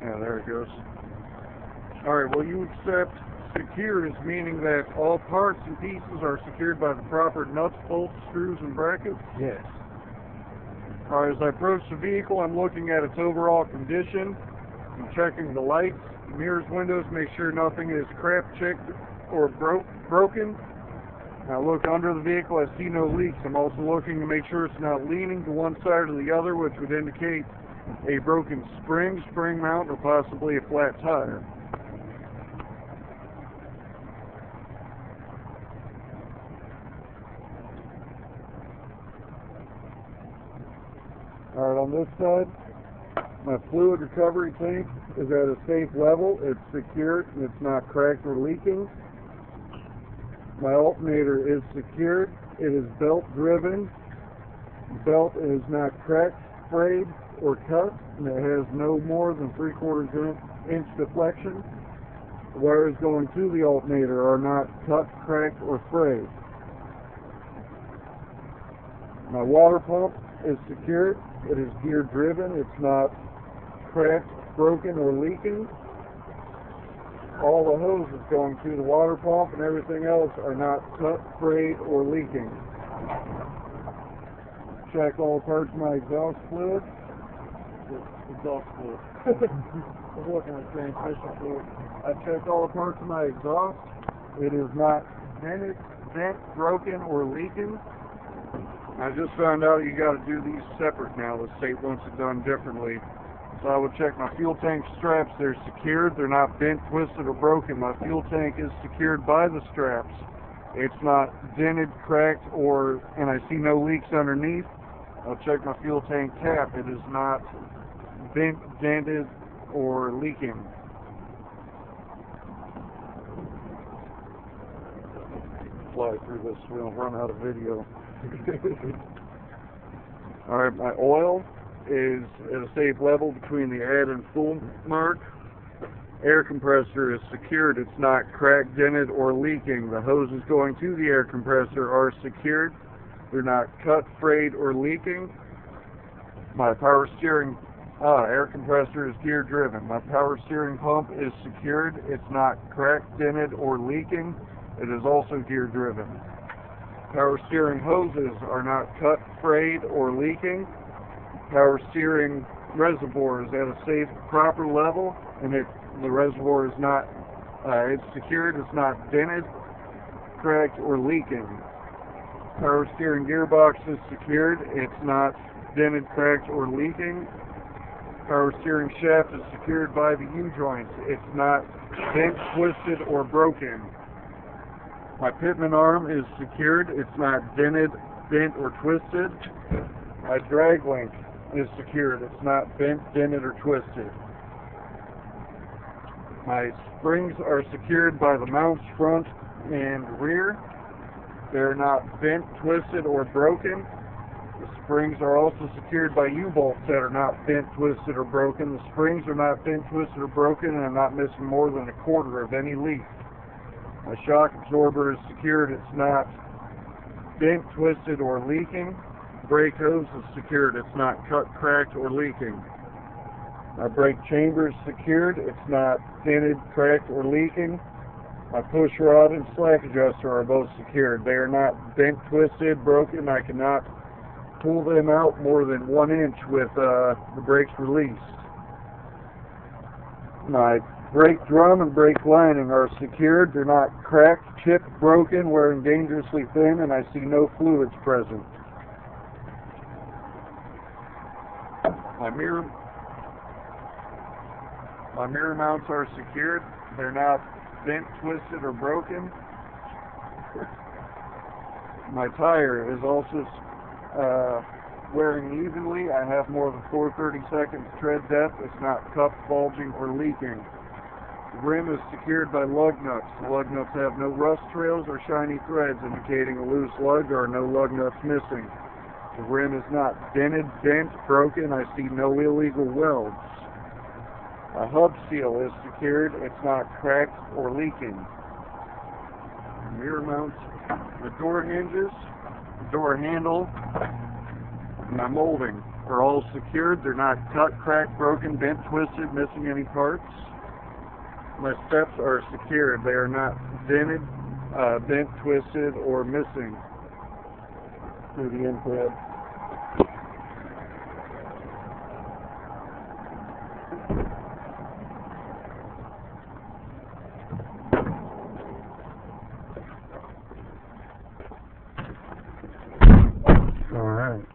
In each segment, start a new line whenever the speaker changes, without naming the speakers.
Yeah, there it goes. Alright, well, you accept secured as meaning that all parts and pieces are secured by the proper nuts, bolts, screws, and brackets?
Yes.
Alright, as I approach the vehicle, I'm looking at its overall condition. I'm checking the lights, mirrors, windows, make sure nothing is cracked, chipped, or broken. I look under the vehicle, I see no leaks. I'm also looking to make sure it's not leaning to one side or the other, which would indicate a broken spring mount, or possibly a flat tire. Alright, on this side, my fluid recovery tank is at a safe level. It's secured and it's not cracked or leaking. My alternator is secured. It is belt driven. The belt is not cracked, frayed, or cut, and it has no more than 3/4 inch deflection. The wires going to the alternator are not cut, cracked, or frayed. My water pump is secured. It is gear driven. It's not cracked, broken, or leaking. All the hoses going to the water pump and everything else are not cut, frayed, or leaking. Check all parts of my exhaust fluid. Exhaust fluid. I was looking at transmission fluid. I checked all the parts of my exhaust. It is not dented, bent, broken, or leaking. I just found out you got to do these separate now. The state wants it done differently. So I would check my fuel tank straps. They're secured. They're not bent, twisted, or broken. My fuel tank is secured by the straps. It's not dented, cracked, and I see no leaks underneath. I'll check my fuel tank cap. It is not bent, dented, or leaking. Fly through this so we don't run out of video. Alright, my oil is at a safe level between the add and full mark. Air compressor is secured. It's not cracked, dented, or leaking. The hoses going to the air compressor are secured. They're not cut, frayed, or leaking. My power steering air compressor is gear driven. My power steering pump is secured. It's not cracked, dented, or leaking. It is also gear driven. Power steering hoses are not cut, frayed, or leaking. Power steering reservoir is at a safe, proper level, and the reservoir is not, it's secured, it's not dented, cracked, or leaking. Power steering gearbox is secured, it's not dented, cracked, or leaking. Power steering shaft is secured by the U-joints. It's not bent, twisted, or broken. My pitman arm is secured. It's not dented, bent, or twisted. My drag link is secured. It's not bent, dented, or twisted. My springs are secured by the mounts front and rear. They're not bent, twisted, or broken. The springs are also secured by U-bolts that are not bent, twisted, or broken. The springs are not bent, twisted, or broken, and I'm not missing more than 1/4 of any leaf. My shock absorber is secured. It's not bent, twisted, or leaking. Brake hose is secured. It's not cut, cracked, or leaking. My brake chamber is secured. It's not dented, cracked, or leaking. My push rod and slack adjuster are both secured. They are not bent, twisted, broken. I cannot pull them out more than 1 inch with the brakes released. My brake drum and brake lining are secured. They're not cracked, chipped, broken, wearing dangerously thin, and I see no fluids present. My mirror mounts are secured. They're not bent, twisted, or broken. My tire is also wearing evenly. I have more than 4/32 tread depth. It's not cupped, bulging, or leaking. The rim is secured by lug nuts. The lug nuts have no rust trails or shiny threads indicating a loose lug or no lug nuts missing. The rim is not dented, bent, broken. I see no illegal welds. A hub seal is secured. It's not cracked or leaking. Mirror mounts, the door hinges, the door handle, and my molding. are all secured. They're not cut, cracked, broken, bent, twisted, missing any parts. My steps are secured. They are not dented, bent, twisted, or missing through the input. Alright.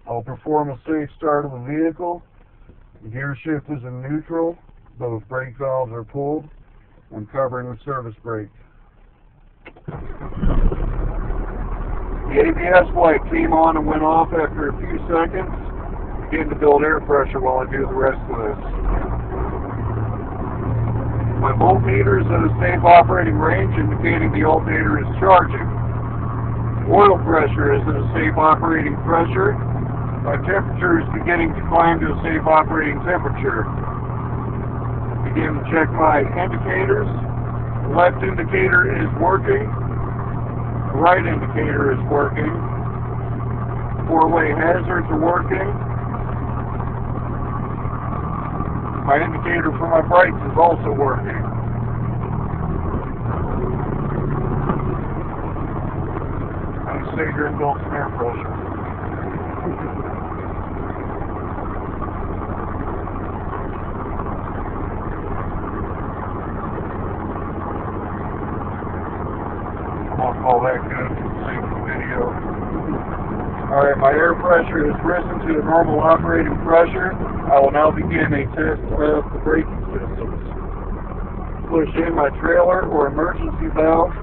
I'll perform a safe start of the vehicle. The gear shift is in neutral. Both brake valves are pulled. I'm covering the service brake. The ABS light came on and went off after a few seconds. Begin to build air pressure while I do the rest of this. My voltmeter is at a safe operating range, indicating the alternator is charging. Oil pressure is at a safe operating pressure. My temperature is beginning to climb to a safe operating temperature. Begin to check my indicators. The left indicator is working. The right indicator is working. Four-way hazards are working. My indicator for my brakes is also working. I'm going to stay here and build some air pressure. All that good to save the video. Alright, my air pressure has risen to a normal operating pressure. I will now begin a test of the braking systems. Push in my trailer or emergency valve.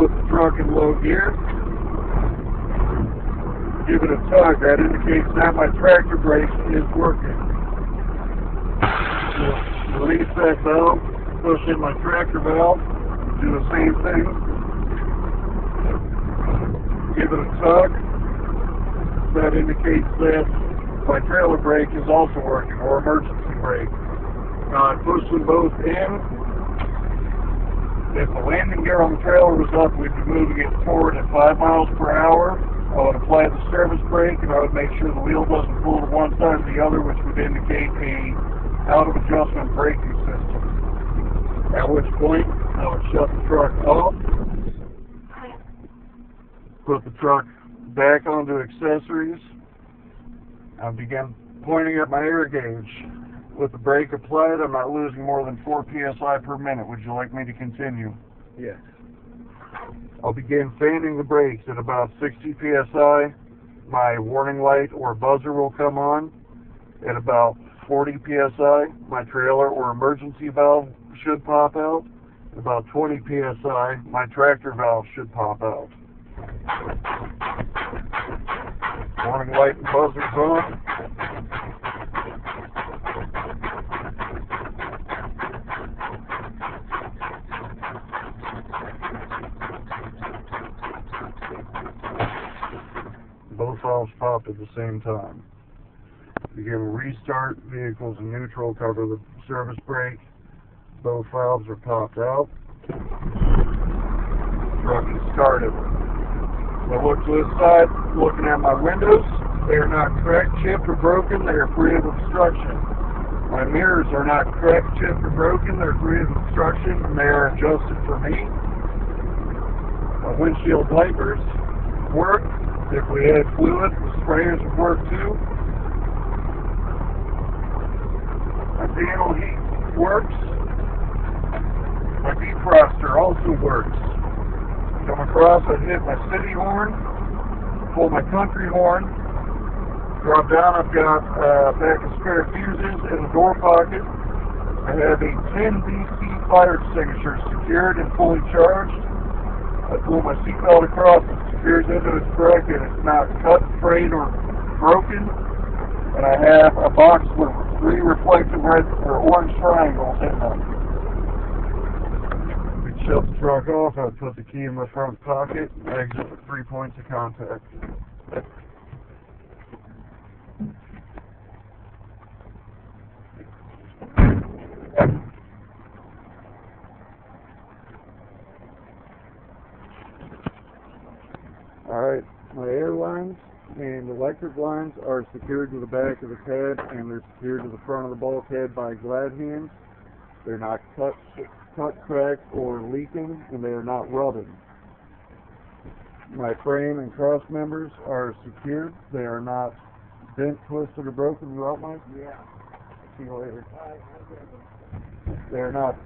Put the truck in low gear. Give it a tug. That indicates that my tractor brake is working. Release that valve. Push in my tractor valve. Do the same thing. Give it a tug. That indicates that my trailer brake is also working, or emergency brake. Now I push them both in. If the landing gear on the trailer was up, we'd be moving it forward at 5 miles per hour. I would apply the service brake, and I would make sure the wheel doesn't pull to one side or the other, which would indicate a out of adjustment braking system. At which point, I would shut the truck off, put the truck back onto accessories. I begin pointing at my air gauge. With the brake applied, I'm not losing more than 4 psi per minute. Would you like me to continue?
Yes.
I'll begin fanning the brakes at about 60 psi. My warning light or buzzer will come on. At about 40 psi, my trailer or emergency valve should pop out. At about 20 psi, my tractor valve should pop out. Warning light and buzzer's on. Both valves popped at the same time. Begin restart, vehicles in neutral, cover the service brake. Both valves are popped out. Truck is started. I look to this side, looking at my windows. They are not cracked, chipped, or broken. They are free of obstruction. My mirrors are not cracked, chipped, or broken. They're free of obstruction, and they are adjusted for me. My windshield wipers work. If we add fluid, the sprayers would work too. My panel heat works. My defroster also works. Come across, I hit my city horn, pull my country horn, drop down, I've got a pack of spare fuses in the door pocket. I have a 10 DC fire extinguisher secured and fully charged. I pull my seatbelt across, it secures into its bracket, it's not cut, frayed, or broken. And I have a box with 3 reflective red or orange triangles in them. Shut the truck off, I put the key in my front pocket, and exit with 3 points of contact. Alright, my airlines and the electric lines are secured to the back of the cab, and they're secured to the front of the bulkhead by glad hands. They're not cut, cracked, or leaking, and they are not rubbing. My frame and cross members are secured. They are not bent, twisted, or broken. You out, Mike?
Yeah.
See you later.
Alright,
They are not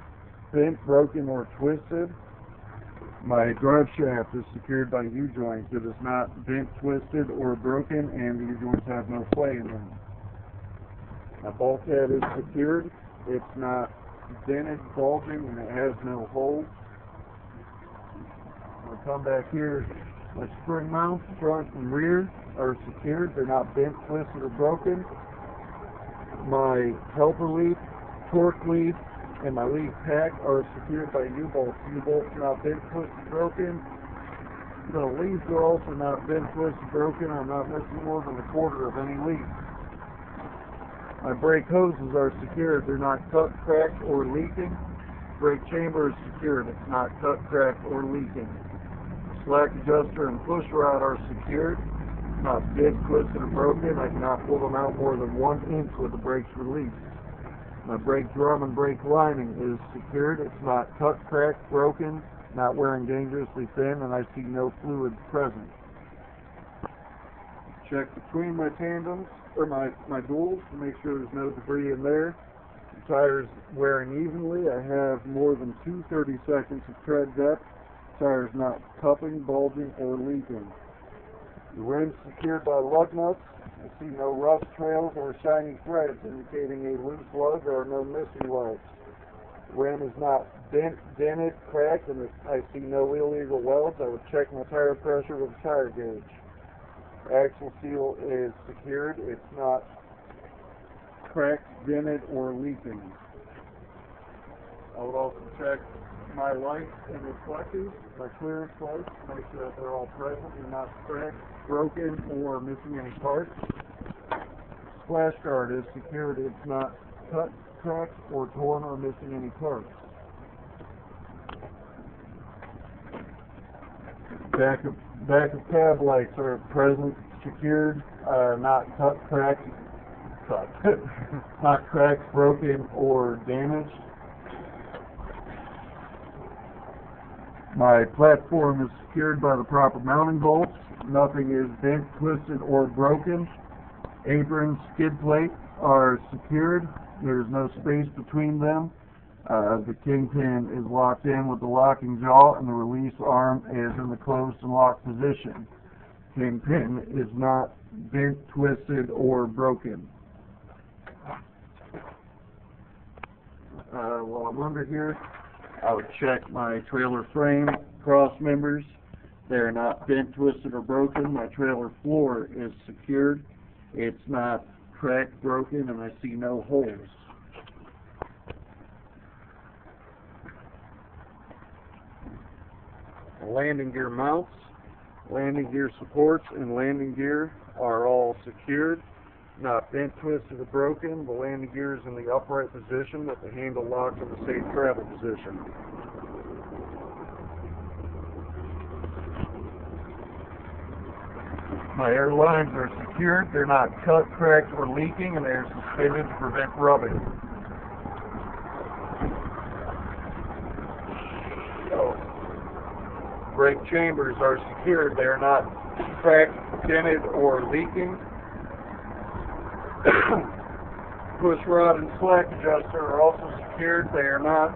bent, broken, or twisted. My drive shaft is secured by U-joints. It is not bent, twisted, or broken, and the U-joints have no play in them. My bulkhead is secured. It's not dented, bulging, and it has no holes. I'll come back here. My spring mounts, front and rear, are secured. They're not bent, twisted, or broken. My helper lead, torque lead, and my lead pack are secured by U-bolts. U-bolts are not bent, twisted, broken. The leads are also not bent, twisted, broken. I'm not missing more than a quarter of any lead. My brake hoses are secured. They're not cut, cracked, or leaking. Brake chamber is secured. It's not cut, cracked, or leaking. Slack adjuster and push rod are secured. Not bent, twisted, or broken. I cannot pull them out more than 1 inch with the brakes released. My brake drum and brake lining is secured. It's not cut, cracked, broken, not wearing dangerously thin, and I see no fluid present. Check between my tandems, or my duals, to make sure there's no debris in there. The tires wearing evenly. I have more than 2 30-seconds of tread depth. Tires not cupping, bulging, or leaking. The rim's secured by lug nuts. I see no rust trails or shiny threads indicating a loose lug. There are no missing lugs. The rim is not bent, dented, cracked, and I see no illegal welds. I would check my tire pressure with a tire gauge. Axle seal is secured. It's not cracked, dented, or leaking. I would also check my lights and reflectors, my clearance lights, to make sure that they're all present and not cracked, broken, or missing any parts. Splash guard is secured. It's not cut, cracked, or torn, or missing any parts. Back of cab lights are present, secured, not cut, cracked, not cracked, broken, or damaged. My platform is secured by the proper mounting bolts. Nothing is bent, twisted, or broken. Apron, skid plate are secured. There's no space between them. The kingpin is locked in with the locking jaw, and the release arm is in the closed and locked position. Kingpin is not bent, twisted, or broken. While I'm under here, I would check my trailer frame cross members. They are not bent, twisted, or broken. My trailer floor is secured. It's not cracked, broken, and I see no holes. Landing gear mounts, landing gear supports, and landing gear are all secured. Not bent, twisted, or broken. The landing gear is in the upright position with the handle locked in the safe travel position. My air lines are secured. They're not cut, cracked, or leaking, and they are suspended to prevent rubbing. Brake chambers are secured. They are not cracked, dented, or leaking. Push rod and slack adjuster are also secured. They are not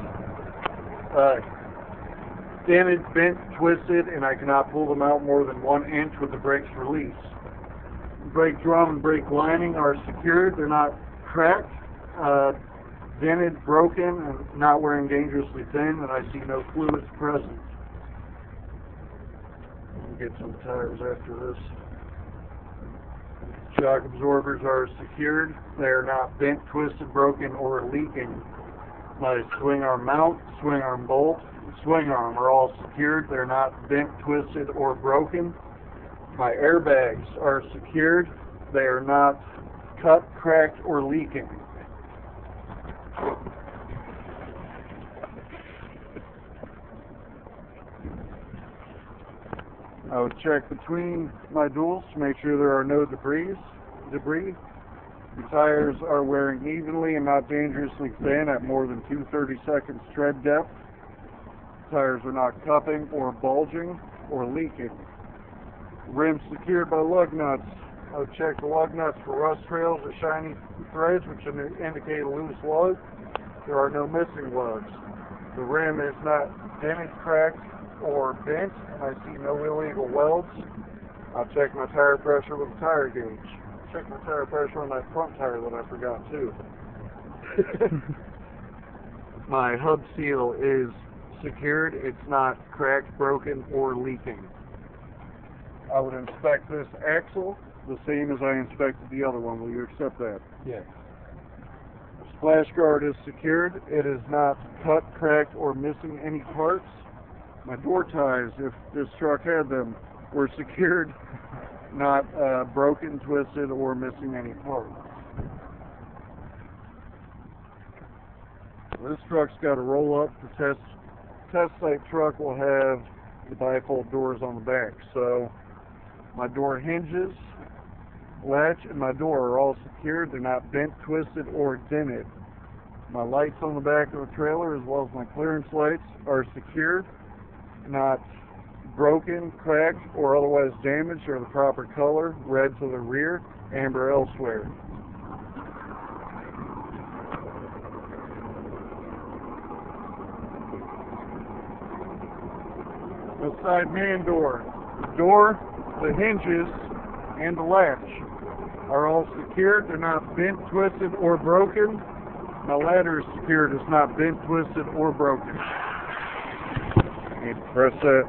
dented, bent, twisted, and I cannot pull them out more than 1 inch with the brakes released. Brake drum and brake lining are secured. They're not cracked, dented, broken, and not wearing dangerously thin, and I see no fluids present. We'll get some tires after this. Shock absorbers are secured. They are not bent, twisted, broken, or leaking. My swing arm mount, swing arm bolt, and swing arm are all secured. They're not bent, twisted, or broken. My airbags are secured. They are not cut, cracked, or leaking. I would check between my duals to make sure there are no debris. The tires are wearing evenly and not dangerously thin at more than 2/32 tread depth. Tires are not cupping or bulging or leaking. Rims secured by lug nuts. I would check the lug nuts for rust trails or shiny threads, which indicate a loose lug. There are no missing lugs. The rim is not dented, cracked, or bent, and I see no illegal welds. I'll check my tire pressure with a tire gauge. Check my tire pressure on that front tire that I forgot too. My hub seal is secured. It's not cracked, broken, or leaking. I would inspect this axle the same as I inspected the other one. Will you accept that?
Yes.
The splash guard is secured. It is not cut, cracked, or missing any parts. My door ties, if this truck had them, were secured, not broken, twisted, or missing any parts. This truck's got a roll-up. The test site truck will have the bifold doors on the back. So my door hinges, latch, and my door are all secured. They're not bent, twisted, or dented. My lights on the back of the trailer, as well as my clearance lights, are secured, not broken, cracked, or otherwise damaged. Are the proper color, red to the rear, amber elsewhere. The side man door. The door, the hinges, and the latch are all secured. They're not bent, twisted, or broken. My ladder is secured. It's not bent, twisted, or broken. Need to press that